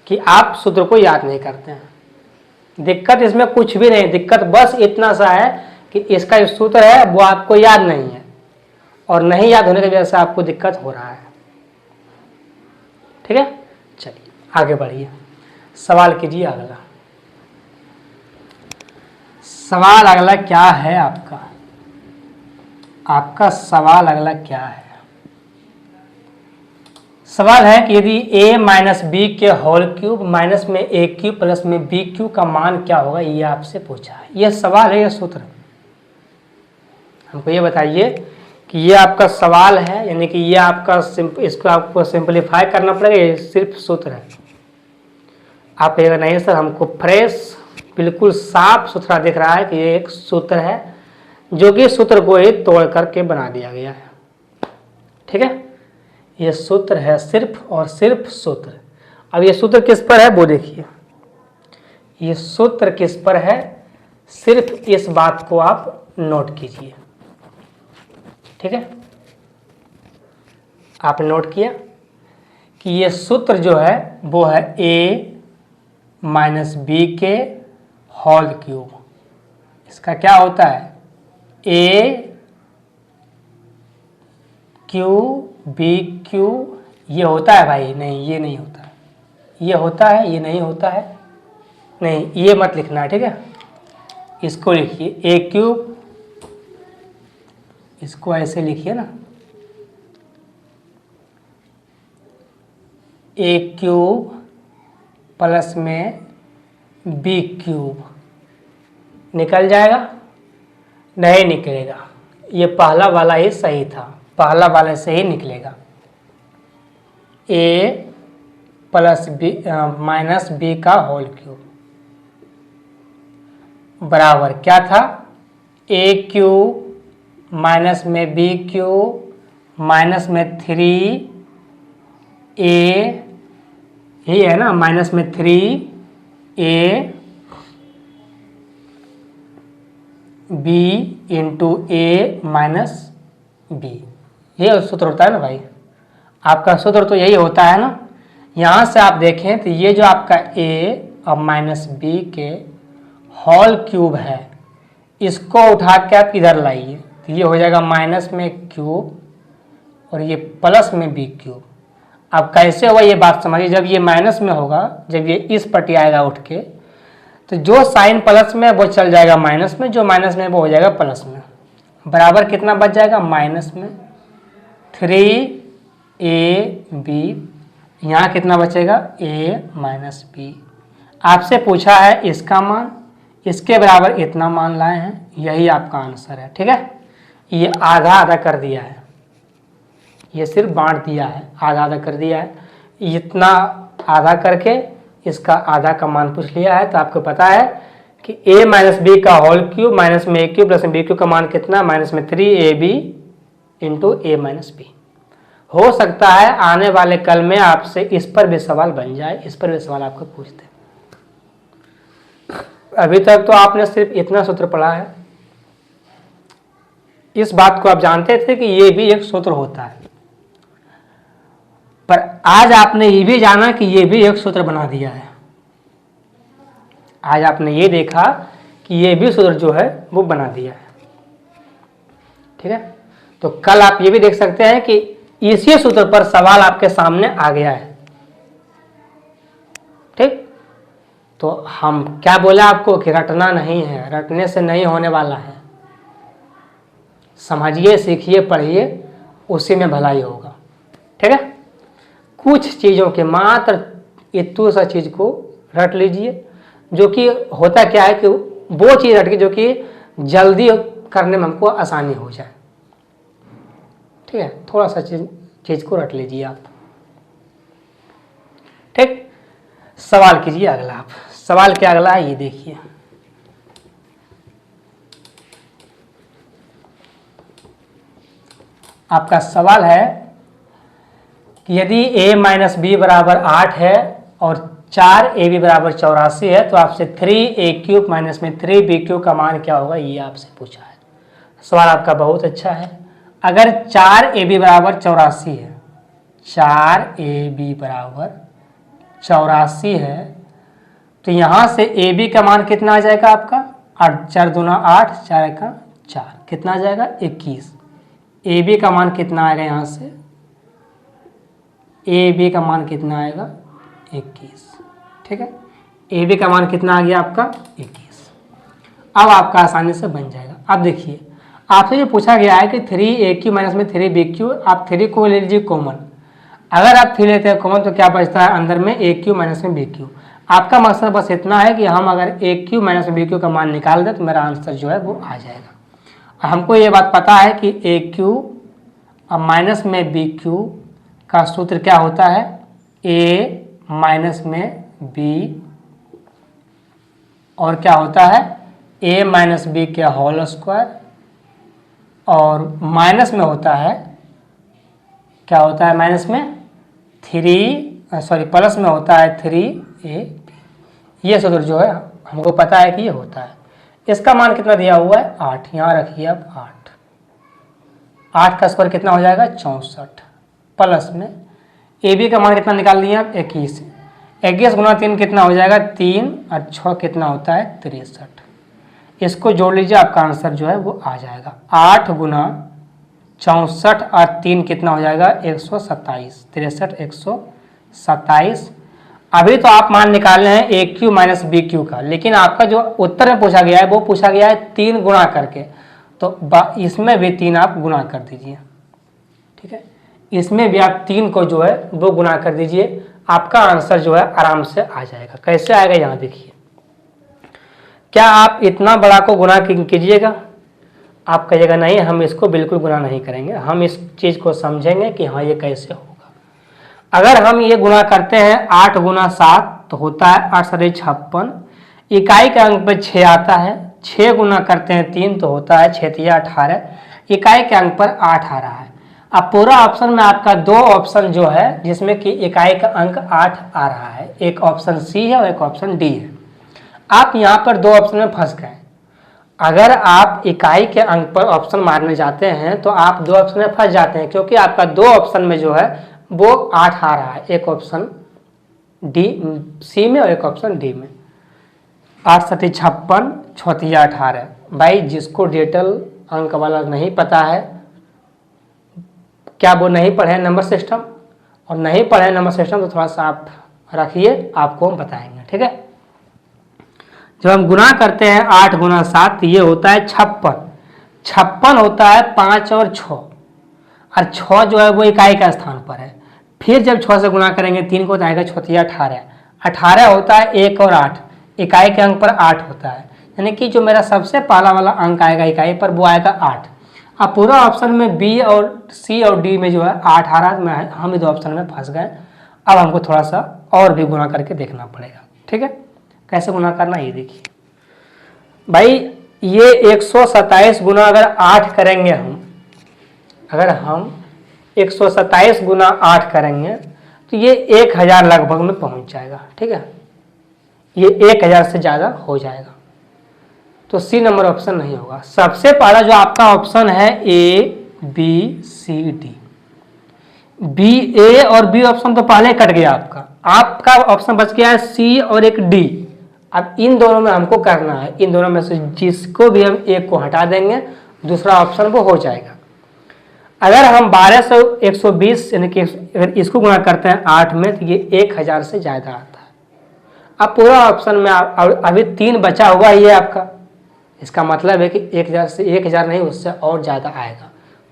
कि आप सूत्र को याद नहीं करते हैं। दिक्कत इसमें कुछ भी नहीं, दिक्कत बस इतना सा है कि इसका जो सूत्र है वो आपको याद नहीं है, और नहीं याद होने की वजह से आपको दिक्कत हो रहा है, ठीक है। चलिए आगे बढ़िए, सवाल कीजिए अगला। सवाल अगला क्या है आपका, आपका सवाल अगला क्या है। सवाल है कि यदि a माइनस बी के होल क्यूब माइनस में ए क्यू प्लस में बी क्यू का मान क्या होगा, ये आपसे पूछा है। ये सवाल है, ये सूत्र। हमको ये बताइए कि ये आपका सवाल है, यानी कि ये आपका इसको आपको सिंपलीफाई करना पड़ेगा, ये सिर्फ सूत्र है। आप कहिएगा नहीं सर हमको फ्रेश बिल्कुल साफ सुथरा दिख रहा है कि ये एक सूत्र है, जो कि सूत्र को ही तोड़ करके बना दिया गया है, ठीक है। ये सूत्र है, सिर्फ और सिर्फ सूत्र। अब ये सूत्र किस पर है वो देखिए, ये सूत्र किस पर है, सिर्फ इस बात को आप नोट कीजिए, ठीक है। आपने नोट किया कि ये सूत्र जो है वो है a माइनस बी के होल क्यूब। इसका क्या होता है a क्यू बी क्यू, ये होता है भाई, नहीं ये नहीं होता है, ये होता है, ये नहीं होता है, नहीं ये मत लिखना है, ठीक है। इसको लिखिए a क्यूब इसको ऐसे लिखिए ना, ए क्यूब प्लस में बी क्यूब, निकल जाएगा? नहीं निकलेगा। ये पहला वाला ही सही था, पहला वाला से ही निकलेगा। A plus b minus b का होल क्यूब बराबर क्या था? ए क्यूब माइनस में बी क्यूब माइनस में 3 ए, यही है ना, माइनस में 3 a b into a minus b, ये सूत्र होता है ना भाई, आपका सूत्र तो यही होता है ना। यहाँ से आप देखें तो ये जो आपका ए और माइनस बी के होल क्यूब है, इसको उठा के आप इधर लाइए तो ये हो जाएगा माइनस में क्यूब और ये प्लस में बी क्यूब। अब कैसे होगा ये बात समझिए, जब ये माइनस में होगा, जब ये इस पट्टी आएगा उठ के, तो जो साइन प्लस में वो चल जाएगा माइनस में, जो माइनस में वो हो जाएगा प्लस में, बराबर कितना बच जाएगा? माइनस में 3ab, यहाँ कितना बचेगा? a minus b. आपसे पूछा है इसका मान, इसके बराबर इतना मान लाए हैं, यही आपका आंसर है। ठीक है, ये आधा आधा कर दिया है, ये सिर्फ बांट दिया है, आधा आधा कर दिया है, इतना आधा करके इसका आधा का मान पूछ लिया है। तो आपको पता है कि a माइनस बी का होल क्यूब माइनस में ए क्यूब प्लस में बी क्यूब का मान कितना? माइनस में 3ab into a minus B. हो सकता है आने वाले कल में आपसे इस पर भी सवाल बन जाए, इस पर भी सवाल आपको पूछते। अभी तक तो आपने सिर्फ इतना सूत्र पढ़ा है, इस बात को आप जानते थे कि ये भी एक सूत्र होता है, पर आज आपने ये भी जाना कि ये भी एक सूत्र बना दिया है। आज आपने ये देखा कि ये भी सूत्र जो है वो बना दिया है। ठीक है, तो कल आप ये भी देख सकते हैं कि इसी सूत्र पर सवाल आपके सामने आ गया है। ठीक, तो हम क्या बोले आपको कि रटना नहीं है, रटने से नहीं होने वाला है। समझिए, सीखिए, पढ़िए, उसी में भलाई होगा। ठीक है, कुछ चीज़ों के मात्र इतू सा चीज़ को रट लीजिए, जो कि होता क्या है कि वो चीज़ रट के जो कि जल्दी करने में हमको आसानी हो जाए। ठीक है, थोड़ा सा चीज़ को रट लीजिए आप। ठीक, सवाल कीजिए अगला। आप सवाल क्या अगला है ये देखिए। आपका सवाल है कि यदि a माइनस बी बराबर 8 है और 4ab बराबर 84 है, तो आपसे 3a क्यूब माइनस में 3b क्यूब का मान क्या होगा, ये आपसे पूछा है। सवाल आपका बहुत अच्छा है। अगर 4ab बराबर 84 है, 4ab बराबर 84 है, तो यहाँ से ab का मान कितना आ जाएगा आपका? 8 4 दूना 8, 4 का 4, कितना आ जाएगा? 21। ab का मान कितना आएगा? यहाँ से ab का मान कितना आएगा? 21। ठीक है, ab का मान कितना आ गया आपका? 21। अब आपका आसानी से बन जाएगा। अब देखिए, आपसे जो पूछा गया है कि 3a क्यू माइनस में 3b क्यू, आप 3 को ले लीजिए कॉमन। अगर आप 3 लेते हैं कॉमन तो क्या बचता है अंदर में? a क्यू माइनस में b क्यू। आपका मकसद बस इतना है कि हम अगर a क्यू माइनस में b क्यू का मान निकाल दें तो मेरा आंसर जो है वो आ जाएगा। और हमको ये बात पता है कि a क्यू और माइनस में b क्यू का सूत्र क्या होता है? a माइनस में b और क्या होता है? a माइनस बी के होल स्क्वायर, और माइनस में होता है, क्या होता है माइनस में? प्लस में होता है 3ab। ये सूत्र जो है हमको पता है कि ये होता है। इसका मान कितना दिया हुआ है? 8। यहाँ रखिए आप 8। 8 का स्क्वायर कितना हो जाएगा? 64। प्लस में ab का मान कितना निकाल दिए आप? 21। 21 गुना 3 कितना हो जाएगा? 3 और 6 कितना होता है? 63। इसको जोड़ लीजिए, आपका आंसर जो है वो आ जाएगा। 8 गुना 64 और 3 कितना हो जाएगा? 127। 63 127। अभी तो आप मान निकाल रहे हैं a cube minus b cube का, लेकिन आपका जो उत्तर में पूछा गया है वो पूछा गया है 3 गुणा करके। तो इसमें भी 3 आप गुना कर दीजिए, ठीक है। इसमें भी आप 3 को जो है वो गुना कर दीजिए, आपका आंसर जो है आराम से आ जाएगा। कैसे आएगा यहाँ देखिए, क्या आप इतना बड़ा को गुना कीजिएगा? आप कहिएगा नहीं, हम इसको बिल्कुल गुना नहीं करेंगे, हम इस चीज़ को समझेंगे कि हाँ ये कैसे होगा। अगर हम ये गुना करते हैं 8 गुना 7 तो होता है 8 सरे 56, इकाई के अंक पर 6 आता है। 6 गुना करते हैं 3 तो होता है 6 तिया 18, इकाई के अंक पर 8 आ रहा है। अब पूरा ऑप्शन में आपका 2 ऑप्शन जो है जिसमें कि इकाई का अंक 8 आ रहा है, एक ऑप्शन सी है और एक ऑप्शन डी है। आप यहाँ पर 2 ऑप्शन में फंस गए। अगर आप इकाई के अंक पर ऑप्शन मारने जाते हैं तो आप 2 ऑप्शन में फंस जाते हैं, क्योंकि आपका 2 ऑप्शन में जो है वो 8 आ रहा है, एक ऑप्शन डी सी में और एक ऑप्शन डी में। 8 सती 56, 6 तिया 18। भाई जिसको डिजिटल अंक वाला नहीं पता है, क्या वो नहीं पढ़े नंबर सिस्टम, और नहीं पढ़े नंबर सिस्टम तो थोड़ा सा आप रखिए, आपको हम बताएंगे, ठीक है। जब हम गुना करते हैं 8 गुना 7 ये होता है 56। 56 होता है 5 और 6, और 6 जो है वो इकाई का स्थान पर है। फिर जब 6 से गुना करेंगे 3 को तो आएगा 6 तिया 18। 18 होता है 1 और 8, इकाई के अंक पर 8 होता है, यानी कि जो मेरा सबसे पहला वाला अंक आएगा इकाई पर वो आएगा 8। अब पूरा ऑप्शन में बी और सी और डी में जो है 8 आ रहा है, हम इस ऑप्शन में फंस गए। अब हमको थोड़ा सा और भी गुना करके देखना पड़ेगा, ठीक है। कैसे गुना करना ये देखिए भाई, ये 127 गुना अगर 8 करेंगे हम, अगर हम 127 गुना 8 करेंगे तो ये 1000 लगभग में पहुंच जाएगा, ठीक है। ये 1000 से ज़्यादा हो जाएगा, तो सी नंबर ऑप्शन नहीं होगा। सबसे पहला जो आपका ऑप्शन है A B C D, B A और बी ऑप्शन तो पहले कट गया आपका ऑप्शन बच गया है सी और एक डी। अब इन दोनों में हमको करना है, इन दोनों में से जिसको भी हम एक को हटा देंगे दूसरा ऑप्शन वो हो जाएगा। अगर हम 12 से 120 यानी कि अगर इसको गुणा करते हैं 8 में तो ये 1000 से ज़्यादा आता है। अब पूरा ऑप्शन में अभी 3 बचा हुआ ये आपका, इसका मतलब है कि 1000 से 1000 नहीं उससे और ज़्यादा आएगा,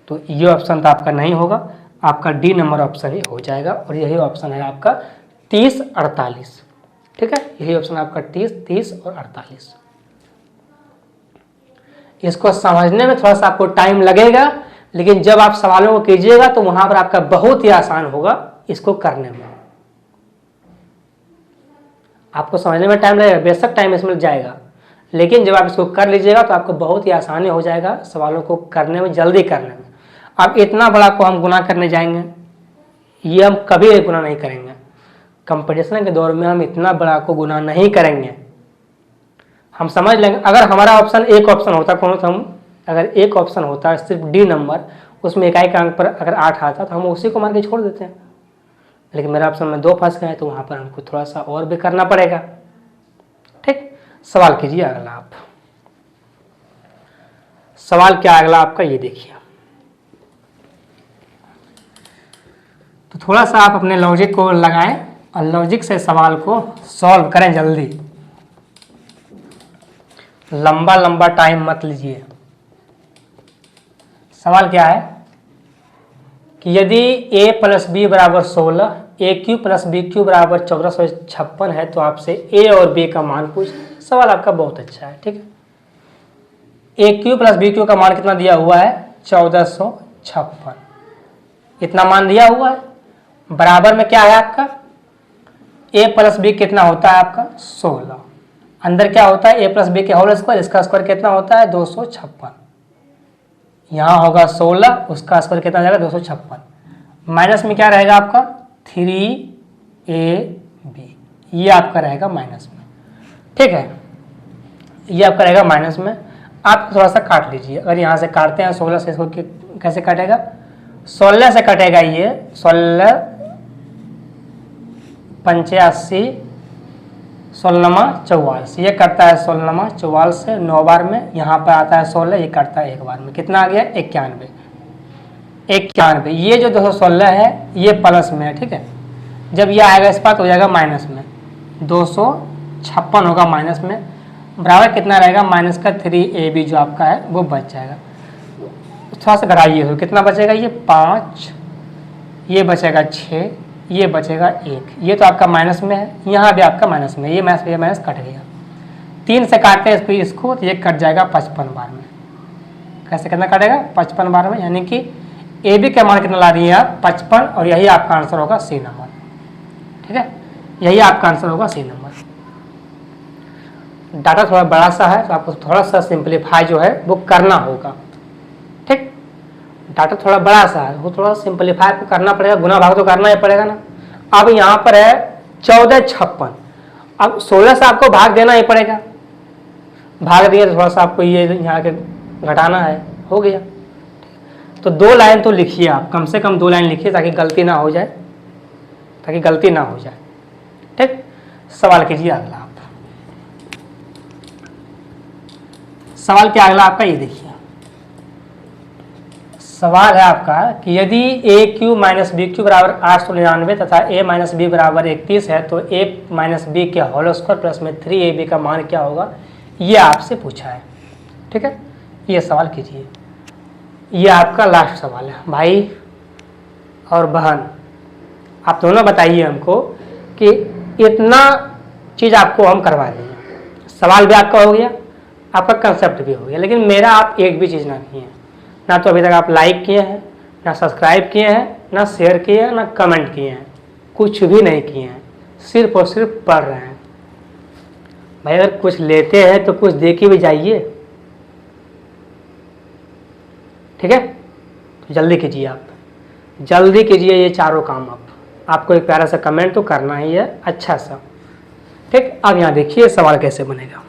तो ये ऑप्शन तो आपका नहीं होगा, आपका डी नंबर ऑप्शन ही हो जाएगा। और यही ऑप्शन है आपका 30 48, ठीक है। यही ऑप्शन आपका 30 और 48। इसको समझने में थोड़ा सा आपको टाइम लगेगा, लेकिन जब आप सवालों को कीजिएगा तो वहां पर आपका बहुत ही आसान होगा इसको करने में। आपको समझने में टाइम लगेगा, बेशक टाइम इसमें जाएगा, लेकिन जब आप इसको कर लीजिएगा तो आपको बहुत ही आसानी हो जाएगा सवालों को करने में, जल्दी करने में। अब इतना बड़ा को हम गुना करने जाएंगे, ये हम कभी गुना नहीं करेंगे। कंपटीशन के दौर में हम इतना बड़ा को गुना नहीं करेंगे। हम समझ लेंगे, अगर हमारा ऑप्शन एक ऑप्शन होता कौन सा, हम अगर एक ऑप्शन होता है सिर्फ डी नंबर, उसमें इकाई के अंक पर अगर 8 आता तो हम उसी को मान के छोड़ देते हैं, लेकिन मेरा ऑप्शन में 2 फंस गए तो वहाँ पर हमको थोड़ा सा और भी करना पड़ेगा, ठीक। सवाल कीजिए अगला आप। सवाल क्या अगला आपका ये देखिए, तो थोड़ा सा आप अपने लॉजिक को लगाएं और लॉजिक से सवाल को सॉल्व करें जल्दी, लंबा लंबा टाइम मत लीजिए। सवाल क्या है कि यदि a प्लस बी बराबर 16, ए क्यू प्लस बी क्यू बराबर 1456 है तो आपसे a और b का मान पूछ। सवाल आपका बहुत अच्छा है, ठीक है। ए क्यू प्लस बी क्यू का मान कितना दिया हुआ है 1456, इतना मान दिया हुआ है। बराबर में क्या है आपका a प्लस बी कितना होता है आपका 16, अंदर क्या होता है a प्लस बी के होल स्क्वायर, इसका स्क्वायर कितना होता है 256, यहाँ होगा 16, उसका स्क्वायर कितना जाएगा 256, माइनस में क्या रहेगा आपका 3ab, ये आपका रहेगा माइनस में, ठीक है। ये आपका रहेगा माइनस में। आप थोड़ा सा काट लीजिए, अगर यहाँ से काटते हैं 16 से, इसको कैसे कटेगा 16 से कटेगा, ये 16 85 16 44, ये कटता है 16 44 से 9 बार में, यहाँ पर आता है 16, ये कटता है 1 बार में, कितना आ गया 91। ये जो 216 है ये प्लस में है, ठीक है। जब ये आएगा इस पास हो जाएगा माइनस में, 256 होगा माइनस में, बराबर कितना रहेगा माइनस का 3ab जो आपका है वो बच जाएगा। थोड़ा सा घटाइए तो कितना बचेगा, ये 5, ये बचेगा 6, ये बचेगा 1। ये तो आपका माइनस में है, यहाँ भी आपका माइनस में, ये माइनस कट गया। 3 से काटते हैं इसको तो ये कट जाएगा 55 बार में। कैसे कितना कटेगा, 55 बार में, यानी कि ए बी का मान कितना ला रही है आप, 55, और यही आपका आंसर होगा सी नंबर। ठीक है, यही आपका आंसर होगा सी नंबर। डाटा थोड़ा बड़ा सा है तो आपको थोड़ा सा सिंपलीफाई जो है वो करना होगा। ठीक, डाटा थोड़ा बड़ा सा है, वो थोड़ा सिंपलीफाई आपको करना पड़ेगा, गुना भाग तो करना ही पड़ेगा ना। अब यहाँ पर है 1456, अब 16 से आपको भाग देना ही पड़ेगा। भाग दिया तो थोड़ा सा आपको ये यहाँ के घटाना है, हो गया। तो 2 लाइन तो लिखिए आप, कम से कम 2 लाइन लिखिए ताकि गलती ना हो जाए, ताकि गलती ना हो जाए। ठीक, सवाल कीजिए अगला आप। सवाल क्या अगला आपका, ये देखिए सवाल है आपका कि यदि ए क्यू माइनस बी क्यू बराबर 899 तथा ए माइनस बी बराबर 31 है तो ए माइनस बी के होल स्क्वायर प्लस में 3ab का मान क्या होगा, ये आपसे पूछा है। ठीक है, ये सवाल कीजिए। ये आपका लास्ट सवाल है भाई और बहन, आप दोनों बताइए हमको कि इतना चीज़ आपको हम करवा देंगे, सवाल भी आपका हो गया, आपका कंसेप्ट भी हो गया, लेकिन मेरा आप एक भी चीज़ ना किए हैं। ना तो अभी तक आप लाइक किए हैं, ना सब्सक्राइब किए हैं, ना शेयर किए हैं, ना कमेंट किए हैं, कुछ भी नहीं किए हैं, सिर्फ और सिर्फ पढ़ रहे हैं। भाई अगर कुछ लेते हैं तो कुछ दे के भी जाइए। ठीक है, तो जल्दी कीजिए, आप जल्दी कीजिए ये चारों काम। आपको एक प्यारा सा कमेंट तो करना ही है, अच्छा सा। ठीक, अब यहाँ देखिए सवाल कैसे बनेगा।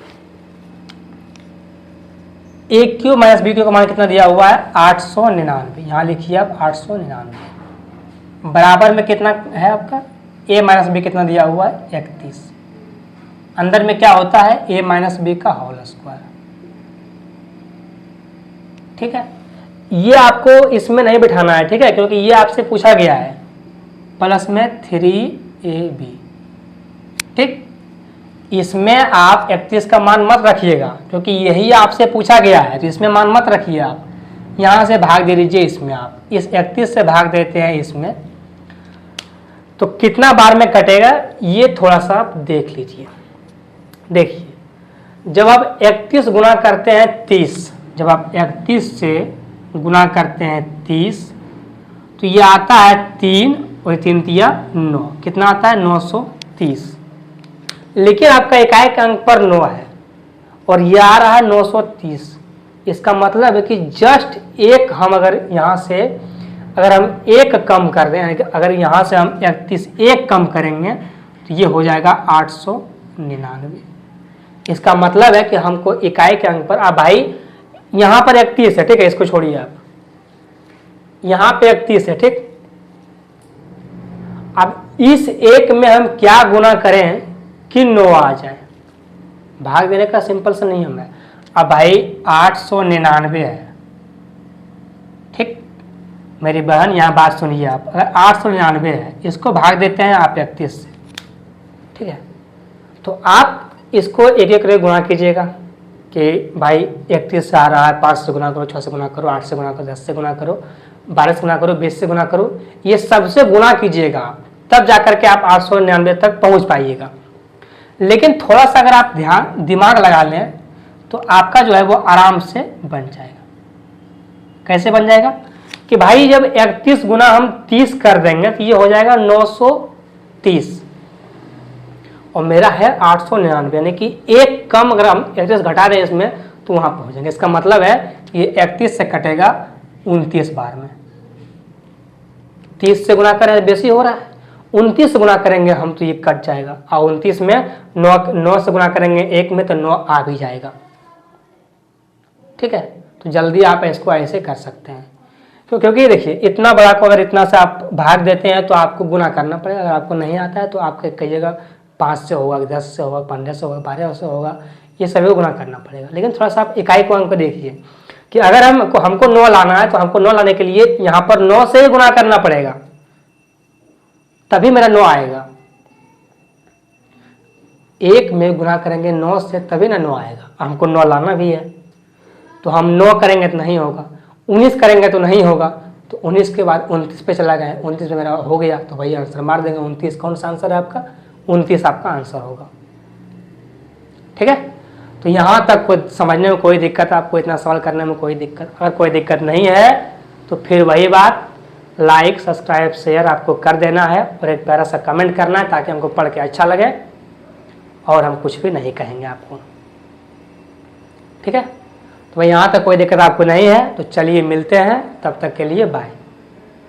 ए क्यू माइनस बी क्यू का मान कितना दिया हुआ है, 899। यहाँ लिखिए आप 899 बराबर में कितना है आपका, ए माइनस बी कितना दिया हुआ है, 31। अंदर में क्या होता है, ए माइनस बी का होल स्क्वायर। ठीक है, ये आपको इसमें नहीं बिठाना है, ठीक है, क्योंकि ये आपसे पूछा गया है प्लस में 3ab। ठीक, इसमें आप 31 का मान मत रखिएगा क्योंकि यही आपसे पूछा गया है, तो इसमें मान मत रखिए। आप यहाँ से भाग दे दीजिए, इसमें आप इस 31 से भाग देते हैं इसमें, तो कितना बार में कटेगा ये थोड़ा सा आप देख लीजिए। देखिए, जब आप 31 गुना करते हैं 30, जब आप 31 से गुना करते हैं 30 तो ये आता है 3 और 3 तिया 9, कितना आता है 930। लेकिन आपका इकाई अंक पर 9 है और ये आ रहा है 930। इसका मतलब है कि जस्ट एक हम अगर यहाँ से अगर हम एक कम कर दें, अगर यहाँ से हम 31 एक कम करेंगे तो ये हो जाएगा 899। इसका मतलब है कि हमको इकाई के अंक पर, अब भाई यहाँ पर 31 है, ठीक है, इसको छोड़िए आप, यहाँ पे 31 है, ठीक। अब इस एक में हम क्या गुना करें कि 9 आ जाए, भाग देने का सिंपल सा नियम है। अब भाई 899 है, ठीक, मेरी बहन यहाँ बात सुनिए आप, अगर 899 है इसको भाग देते हैं आप 31 से, ठीक है, तो आप इसको एक एक करके गुणा कीजिएगा कि भाई 31 से आ रहा है, 5 से गुना करो, 6 से गुना करो, 8 से गुना करो, 10 से गुना करो, 12 से गुना करो, 20 से गुना करो, ये सबसे गुणा कीजिएगा, तब जाकर के आप 899 तक पहुंच पाइएगा। लेकिन थोड़ा सा अगर आप दिमाग लगा लें तो आपका जो है वो आराम से बन जाएगा। कैसे बन जाएगा कि भाई जब 31 गुना हम 30 कर देंगे तो ये हो जाएगा 930 और मेरा है 899, यानी कि एक कम अगर हम 31 घटा दें इसमें तो वहां पहुंचेंगे। इसका मतलब है ये 31 से कटेगा 29 बार में। 30 से गुना करें बेसी हो रहा है, 29 से गुना करेंगे हम तो ये कट जाएगा, और 29 में 9 से गुना करेंगे एक में तो 9 आ भी जाएगा, ठीक है। तो जल्दी आप इसको ऐसे कर सकते हैं, क्योंकि देखिए इतना बड़ा को अगर इतना से आप भाग देते हैं तो आपको गुना करना पड़ेगा। अगर आपको नहीं आता है तो आपके कहिएगा 5 से होगा, 10 से होगा, 15 से होगा, 12 से होगा, ये सभी को गुना करना पड़ेगा। लेकिन थोड़ा सा आप इकाई को अंक देखिए कि अगर हमको 9 लाना है तो हमको 9 लाने के लिए यहाँ पर 9 से ही गुना करना पड़ेगा, तभी मेरा 9 आएगा। एक में गुना करेंगे 9 से तभी ना 9 आएगा। हमको 9 लाना भी है तो हम 9 करेंगे तो नहीं होगा, 19 करेंगे तो नहीं होगा, तो 19 के बाद 29 पे चला गया, 29 पे मेरा हो गया तो भाई आंसर मार देंगे 29। कौन सा आंसर है आपका? 29 आपका आंसर होगा। ठीक है, तो यहाँ तक कोई समझने में कोई दिक्कत, आपको इतना सवाल करने में कोई दिक्कत, अगर कोई दिक्कत नहीं है तो फिर वही बात, लाइक सब्सक्राइब शेयर आपको कर देना है और एक प्यारा सा कमेंट करना है ताकि हमको पढ़ के अच्छा लगे और हम कुछ भी नहीं कहेंगे आपको। ठीक है, तो भाई यहाँ तक कोई दिक्कत आपको नहीं है तो चलिए मिलते हैं, तब तक के लिए बाय।